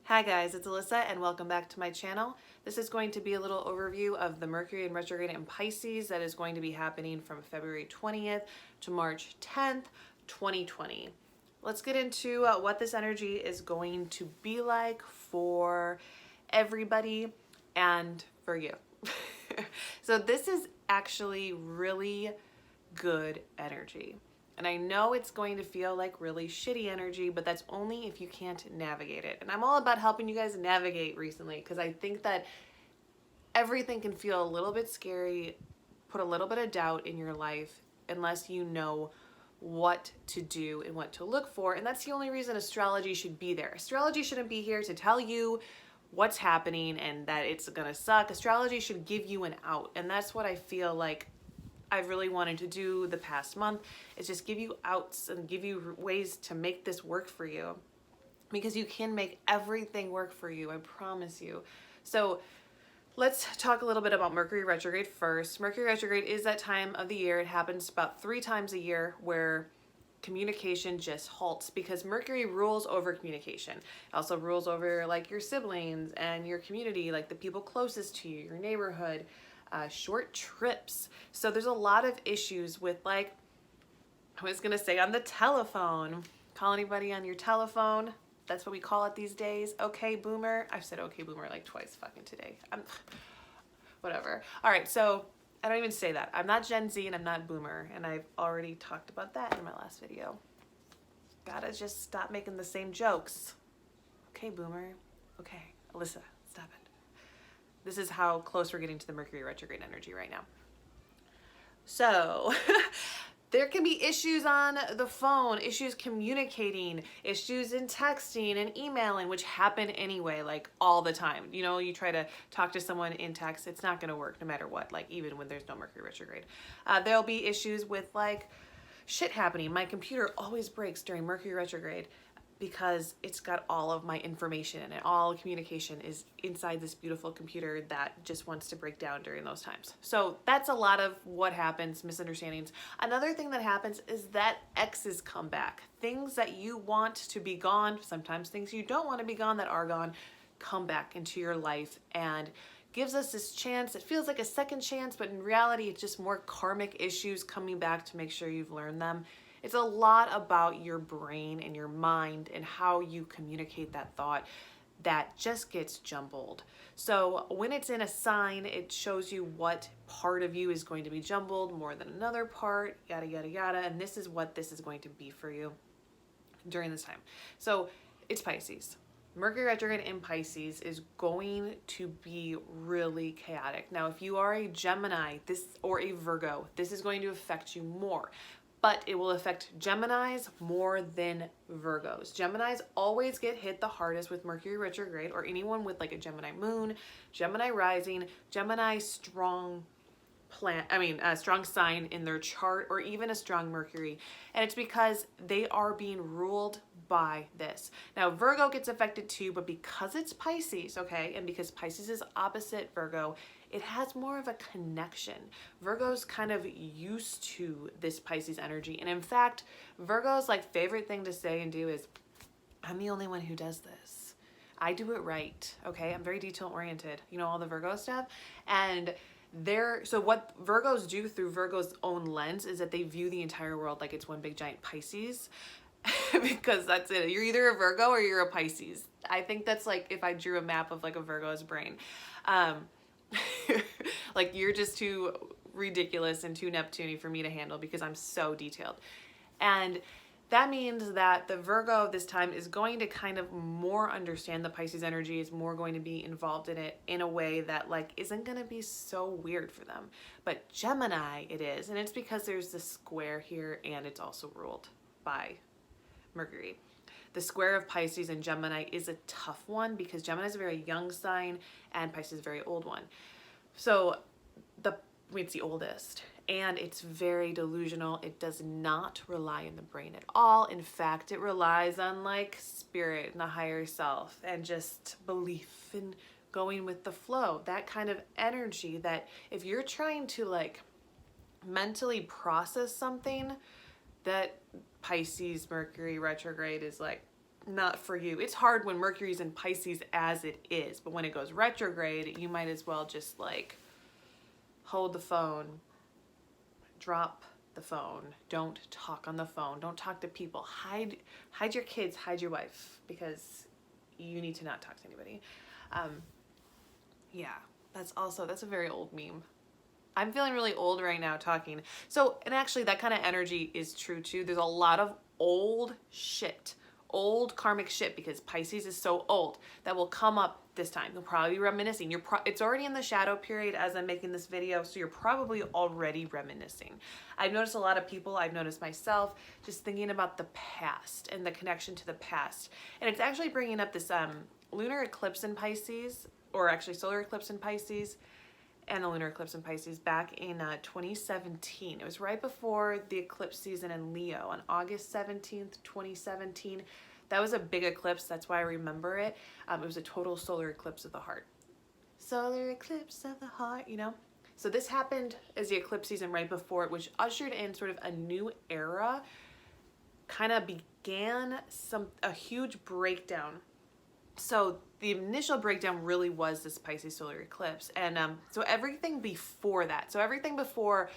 Hi guys, it's Alyssa and welcome back to my channel. This is going to be a little overview of the Mercury in retrograde in Pisces that is going to be happening from February 20th to March 10th, 2020. Let's get into what this energy is going to be like for everybody and for you. So this is actually really good energy. And I know it's going to feel like really shitty energy, but that's only if you can't navigate it. And I'm all about helping you guys navigate recently because I think that everything can feel a little bit scary, put a little bit of doubt in your life unless you know what to do and what to look for. And that's the only reason astrology should be there. Astrology shouldn't be here to tell you what's happening and that it's gonna suck. Astrology should give you an out. And that's what I feel like I've really wanted to do the past month, is just give you outs and give you ways to make this work for you, because you can make everything work for you, I promise you. So let's talk a little bit about Mercury retrograde first. Mercury retrograde is that time of the year. It happens about 3 times a year where communication just halts because Mercury rules over communication. It also rules over like your siblings and your community, like the people closest to you, your neighborhood, short trips. So there's a lot of issues with, like, I was gonna say on the telephone. Call anybody on your telephone. That's what we call it these days. Okay, boomer. I've said okay, boomer like twice fucking today. Whatever. All right, so I don't even say that. I'm not Gen Z and I'm not boomer, and I've already talked about that in my last video. Gotta just stop making the same jokes. Okay, boomer. Okay, Alyssa, stop it. This is how close we're getting to the Mercury retrograde energy right now. So there can be issues on the phone, issues communicating, issues in texting and emailing, which happen anyway, like all the time. You know, you try to talk to someone in text, it's not going to work no matter what, like even when there's no Mercury retrograde. There'll be issues with like shit happening. My computer always breaks during Mercury retrograde because it's got all of my information in it. All communication is inside this beautiful computer that just wants to break down during those times. So that's a lot of what happens, misunderstandings. Another thing that happens is that exes come back. Things that you want to be gone, sometimes things you don't want to be gone that are gone, come back into your life and gives us this chance. It feels like a second chance, but in reality, it's just more karmic issues coming back to make sure you've learned them. It's a lot about your brain and your mind and how you communicate that thought that just gets jumbled. So when it's in a sign, it shows you what part of you is going to be jumbled more than another part, yada, yada, yada. And this is what this is going to be for you during this time. So it's Pisces. Mercury retrograde in Pisces is going to be really chaotic. Now, if you are a Gemini or a Virgo, this is going to affect you more. But it will affect Geminis more than Virgos. Geminis always get hit the hardest with Mercury retrograde, or anyone with like a Gemini moon, Gemini rising, Gemini strong strong sign in their chart, or even a strong Mercury. And it's because they are being ruled by this. Now, Virgo gets affected too, but because it's Pisces, okay, and because Pisces is opposite Virgo, it has more of a connection. Virgo's kind of used to this Pisces energy. And in fact, Virgo's like favorite thing to say and do is, I'm the only one who does this. I do it right, okay? I'm very detail oriented, you know, all the Virgo stuff. And so what Virgos do through Virgo's own lens is that they view the entire world like it's one big giant Pisces. Because that's it. You're either a Virgo or you're a Pisces. I think that's like if I drew a map of like a Virgo's brain. Like, you're just too ridiculous and too Neptune-y for me to handle because I'm so detailed. And that means that the Virgo this time is going to kind of more understand the Pisces energy, is more going to be involved in it in a way that like isn't going to be so weird for them. But Gemini it is, and it's because there's this square here and it's also ruled by Mercury. The square of Pisces and Gemini is a tough one because Gemini is a very young sign and Pisces is a very old one. So it's the oldest, and it's very delusional. It does not rely on the brain at all. In fact, it relies on like spirit and the higher self and just belief and going with the flow. That kind of energy that if you're trying to like mentally process something, that Pisces Mercury retrograde is like not for you. It's hard when Mercury's in Pisces as it is, but when it goes retrograde, you might as well just like hold the phone, drop the phone, don't talk on the phone, don't talk to people, hide your kids, hide your wife, because you need to not talk to anybody. Yeah, that's a very old meme. I'm feeling really old right now talking. So, and actually that kind of energy is true too. There's a lot of old shit, old karmic shit, because Pisces is so old, that will come up this time. You'll probably be reminiscing. It's already in the shadow period as I'm making this video, so you're probably already reminiscing. I've noticed a lot of people, I've noticed myself, just thinking about the past and the connection to the past. And it's actually bringing up this lunar eclipse in Pisces, or actually solar eclipse in Pisces, and the lunar eclipse in Pisces back in 2017. It was right before the eclipse season in Leo on August 17th, 2017. That was a big eclipse. That's why I remember it. It was a total solar eclipse of the heart. Solar eclipse of the heart, you know? So this happened as the eclipse season right before it, which ushered in sort of a new era, kind of began a huge breakdown. So the initial breakdown really was this Pisces solar eclipse. And so everything before that, so everything before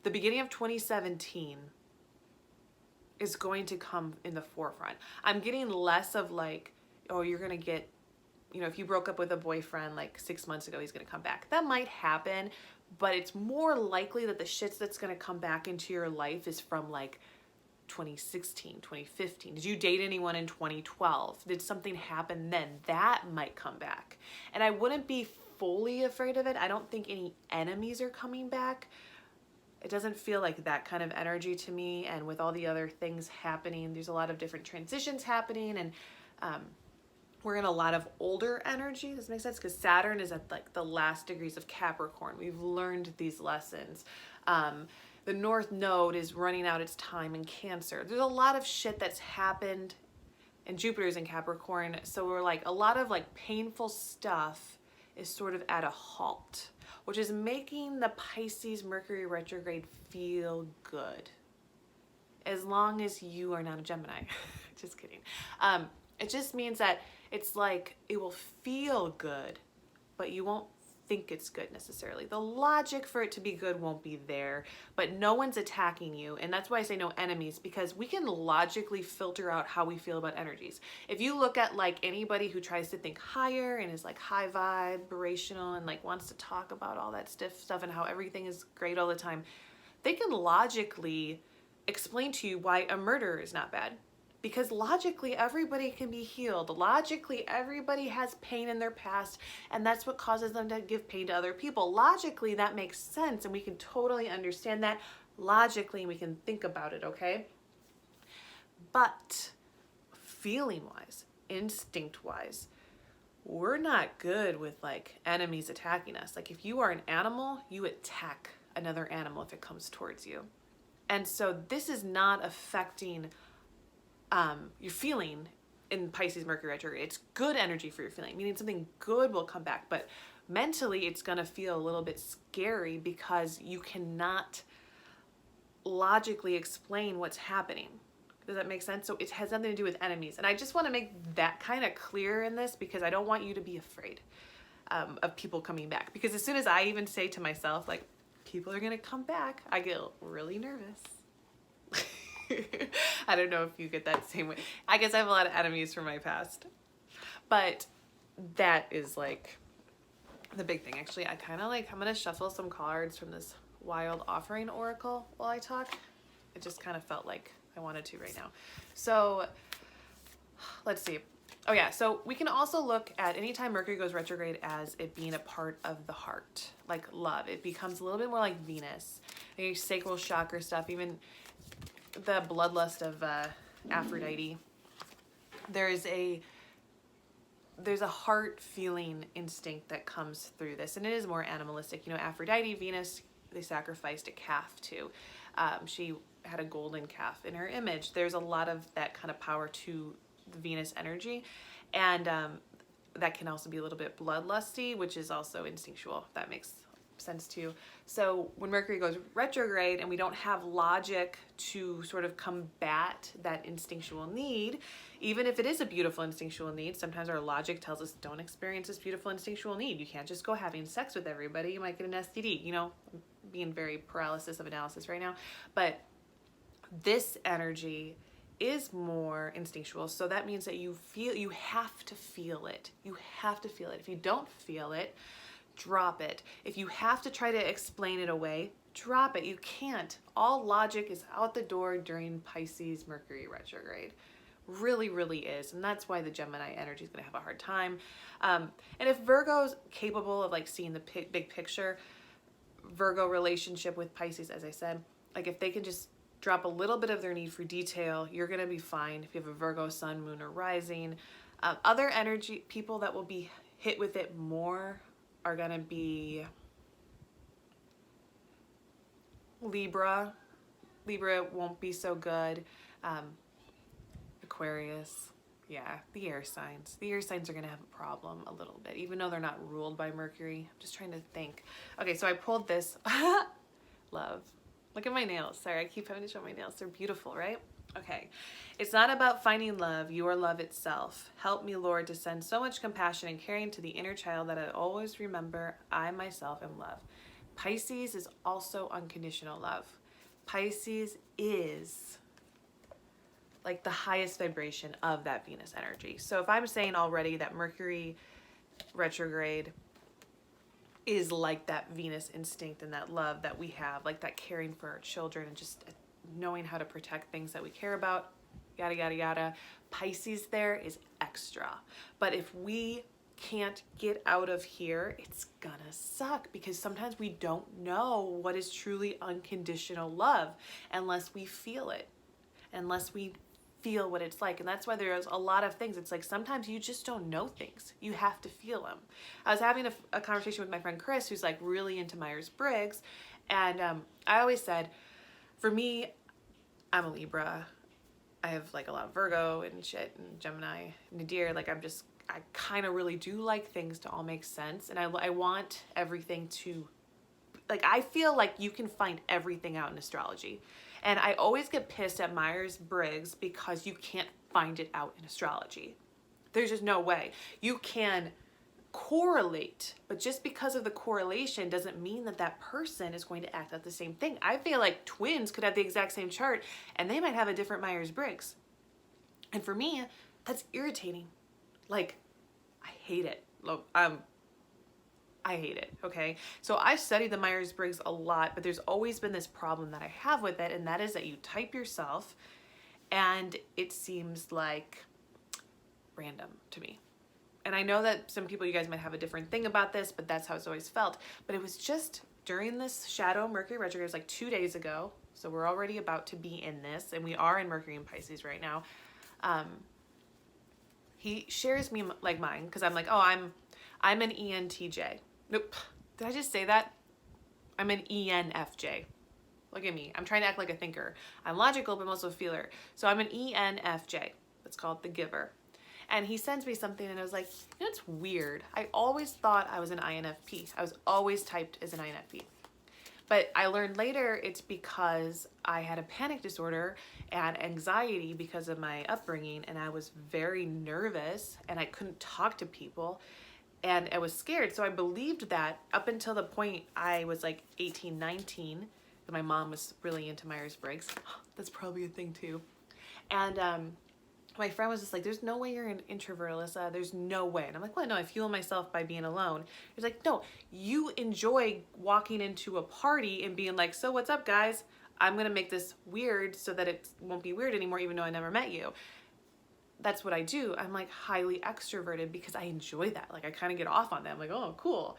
the beginning of 2017 is going to come in the forefront. I'm getting less of like, oh, you're going to get, you know, if you broke up with a boyfriend like 6 months ago, he's going to come back. That might happen, but it's more likely that the shit that's going to come back into your life is from like 2016, 2015. Did you date anyone in 2012? Did something happen then? That might come back. And I wouldn't be fully afraid of it. I don't think any enemies are coming back. It doesn't feel like that kind of energy to me. And with all the other things happening, there's a lot of different transitions happening, and we're in a lot of older energy. Does this make sense? Because Saturn is at like the last degrees of Capricorn. We've learned these lessons. The North Node is running out its time in Cancer. There's a lot of shit that's happened, and Jupiter's in Capricorn. So we're like, a lot of like painful stuff is sort of at a halt, which is making the Pisces Mercury retrograde feel good. As long as you are not a Gemini. Just kidding. It just means that it's like, it will feel good, but you won't think it's good necessarily. The logic for it to be good won't be there, but no one's attacking you. And that's why I say no enemies, because we can logically filter out how we feel about energies. If you look at like anybody who tries to think higher and is like high vibrational and like wants to talk about all that stiff stuff and how everything is great all the time, they can logically explain to you why a murder is not bad. Because logically, everybody can be healed. Logically, everybody has pain in their past, and that's what causes them to give pain to other people. Logically, that makes sense, and we can totally understand that logically, and we can think about it, okay? But feeling-wise, instinct-wise, we're not good with like enemies attacking us. Like if you are an animal, you attack another animal if it comes towards you. And so this is not affecting your feeling in Pisces Mercury retrograde. It's good energy for your feeling, meaning something good will come back, but mentally it's gonna feel a little bit scary because you cannot logically explain what's happening. Does that make sense? So it has nothing to do with enemies. And I just want to make that kind of clear in this, because I don't want you to be afraid of people coming back. Because as soon as I even say to myself, like, people are gonna come back, I get really nervous. I don't know if you get that same way. I guess I have a lot of enemies from my past. But that is like the big thing. Actually, I kind of like, I'm going to shuffle some cards from this Wild Offering Oracle while I talk. It just kind of felt like I wanted to right now. So let's see. Oh yeah, so we can also look at anytime Mercury goes retrograde as it being a part of the heart, like love. It becomes a little bit more like Venus, like sacral chakra stuff, even the bloodlust of Aphrodite. There's a heart feeling instinct that comes through this, and it is more animalistic. You know, Aphrodite, Venus, they sacrificed a calf to. She had a golden calf in her image. There's a lot of that kind of power to the Venus energy, and that can also be a little bit bloodlusty, which is also instinctual, if that makes sense too. So when Mercury goes retrograde and we don't have logic to sort of combat that instinctual need, even if it is a beautiful instinctual need, sometimes our logic tells us don't experience this beautiful instinctual need. You can't just go having sex with everybody. You might get an STD. You know, I'm being very paralysis of analysis right now. But this energy is more instinctual. So that means that you have to feel it. You have to feel it. If you don't feel it, drop it. If you have to try to explain it away, drop it. You can't. All logic is out the door during Pisces Mercury retrograde. Really, really is. And that's why the Gemini energy is going to have a hard time. And if Virgo's capable of like seeing the big picture, Virgo relationship with Pisces, as I said, like if they can just drop a little bit of their need for detail, you're going to be fine. If you have a Virgo sun, moon, or rising, other energy people that will be hit with it more are going to be Libra. Libra won't be so good. Aquarius. Yeah, the air signs. The air signs are going to have a problem a little bit, even though they're not ruled by Mercury. I'm just trying to think. Okay, so I pulled this. Love. Look at my nails. Sorry, I keep having to show my nails. They're beautiful, right? Okay. It's not about finding love. You are love itself. Help me, Lord, to send so much compassion and caring to the inner child that I always remember I myself am love. Pisces is also unconditional love. Pisces is like the highest vibration of that Venus energy. So if I'm saying already that Mercury retrograde is like that Venus instinct and that love that we have, like that caring for our children and just knowing how to protect things that we care about, yada, yada, yada. Pisces there is extra. But if we can't get out of here, it's gonna suck because sometimes we don't know what is truly unconditional love unless we feel it, unless we feel what it's like. And that's why there's a lot of things. It's like sometimes you just don't know things. You have to feel them. I was having a conversation with my friend Chris, who's like really into Myers-Briggs. And I always said, for me, I'm a Libra. I have like a lot of Virgo and shit and Gemini, Nadir. Like I kind of really do like things to all make sense. And I want everything to, like, I feel like you can find everything out in astrology. And I always get pissed at Myers-Briggs because you can't find it out in astrology. There's just no way. You can correlate, but just because of the correlation doesn't mean that that person is going to act out the same thing. I feel like twins could have the exact same chart and they might have a different Myers-Briggs. And for me, that's irritating. Like, I hate it. Look, I hate it, okay? So I've studied the Myers-Briggs a lot, but there's always been this problem that I have with it, and that is that you type yourself, and it seems like random to me. And I know that some people, you guys might have a different thing about this, but that's how it's always felt. But it was just during this shadow Mercury retrograde, it was like 2 days ago, so we're already about to be in this, and we are in Mercury and Pisces right now. He shares me like mine, because I'm like, oh, I'm an ENTJ. Nope. Did I just say that? I'm an ENFJ. Look at me. I'm trying to act like a thinker. I'm logical, but I'm also a feeler. So I'm an ENFJ. That's called the giver. And he sends me something and I was like, you know, it's weird. I always thought I was an INFP. I was always typed as an INFP. But I learned later it's because I had a panic disorder and anxiety because of my upbringing, and I was very nervous and I couldn't talk to people. And I was scared. So I believed that up until the point I was like 18, 19. And my mom was really into Myers-Briggs. That's probably a thing too. And my friend was just like, there's no way you're an introvert, Alyssa. There's no way. And I'm like, what? No, I fuel myself by being alone. He's like, no, you enjoy walking into a party and being like, so what's up, guys? I'm going to make this weird so that it won't be weird anymore, even though I never met you. That's what I do. I'm like highly extroverted because I enjoy that. Like I kind of get off on that. I'm like, oh, cool.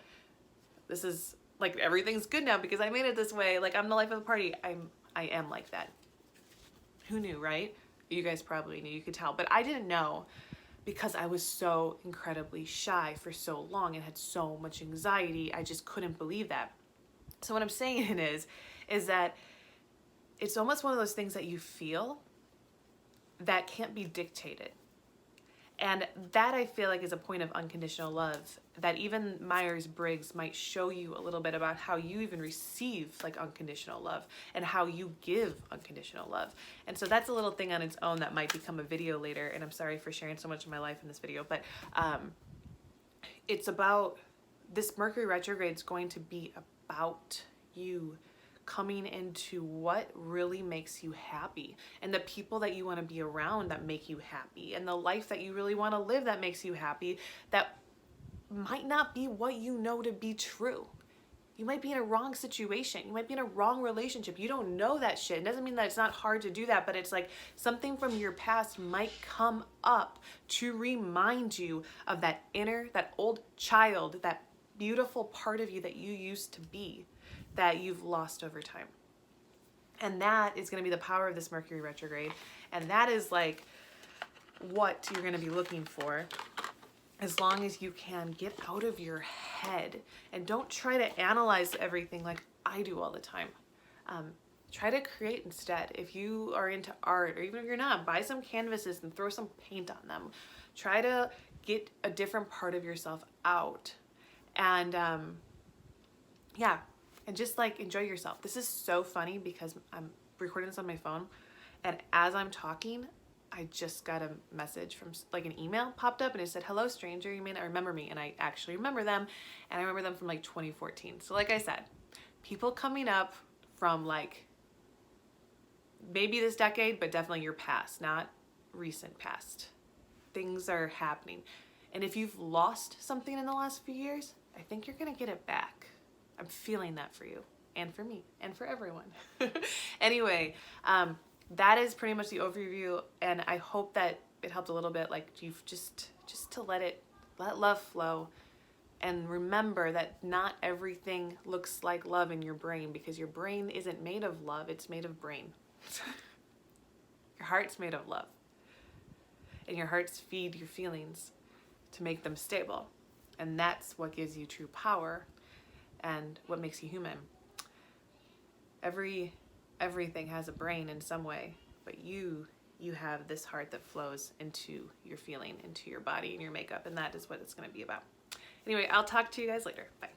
This is like, everything's good now because I made it this way. Like I'm the life of the party. I am like that. Who knew, right? You guys probably knew, you could tell, but I didn't know because I was so incredibly shy for so long and had so much anxiety. I just couldn't believe that. So what I'm saying is that it's almost one of those things that you feel that can't be dictated. And that I feel like is a point of unconditional love, that even Myers-Briggs might show you a little bit about how you even receive like unconditional love and how you give unconditional love. And so that's a little thing on its own that might become a video later. And I'm sorry for sharing so much of my life in this video, but it's about, this Mercury retrograde is going to be about you coming into what really makes you happy, and the people that you want to be around that make you happy, and the life that you really want to live that makes you happy, that might not be what you know to be true. You might be in a wrong situation. You might be in a wrong relationship. You don't know that shit. It doesn't mean that it's not hard to do that, but it's like something from your past might come up to remind you of that inner, that old child, that beautiful part of you that you used to be, that you've lost over time. And that is going to be the power of this Mercury retrograde. And that is like what you're going to be looking for, as long as you can get out of your head and don't try to analyze everything like I do all the time. Try to create instead. If you are into art, or even if you're not, buy some canvases and throw some paint on them. Try to get a different part of yourself out. And yeah, and just like enjoy yourself. This is so funny because I'm recording this on my phone, and as I'm talking, I just got a message from, like, an email popped up and it said, "Hello stranger, you may not remember me." And I actually remember them, and I remember them from like 2014. So like I said, people coming up from like maybe this decade, but definitely your past, not recent past. Things are happening. And if you've lost something in the last few years, I think you're gonna get it back. I'm feeling that for you, and for me, and for everyone. Anyway, that is pretty much the overview, and I hope that it helped a little bit. Like, you've just to let love flow, and remember that not everything looks like love in your brain, because your brain isn't made of love, it's made of brain. Your heart's made of love, and your hearts feed your feelings to make them stable, and that's what gives you true power and what makes you human. Everything has a brain in some way, but you have this heart that flows into your feeling, into your body and your makeup, and that is what it's going to be about. Anyway, I'll talk to you guys later. Bye.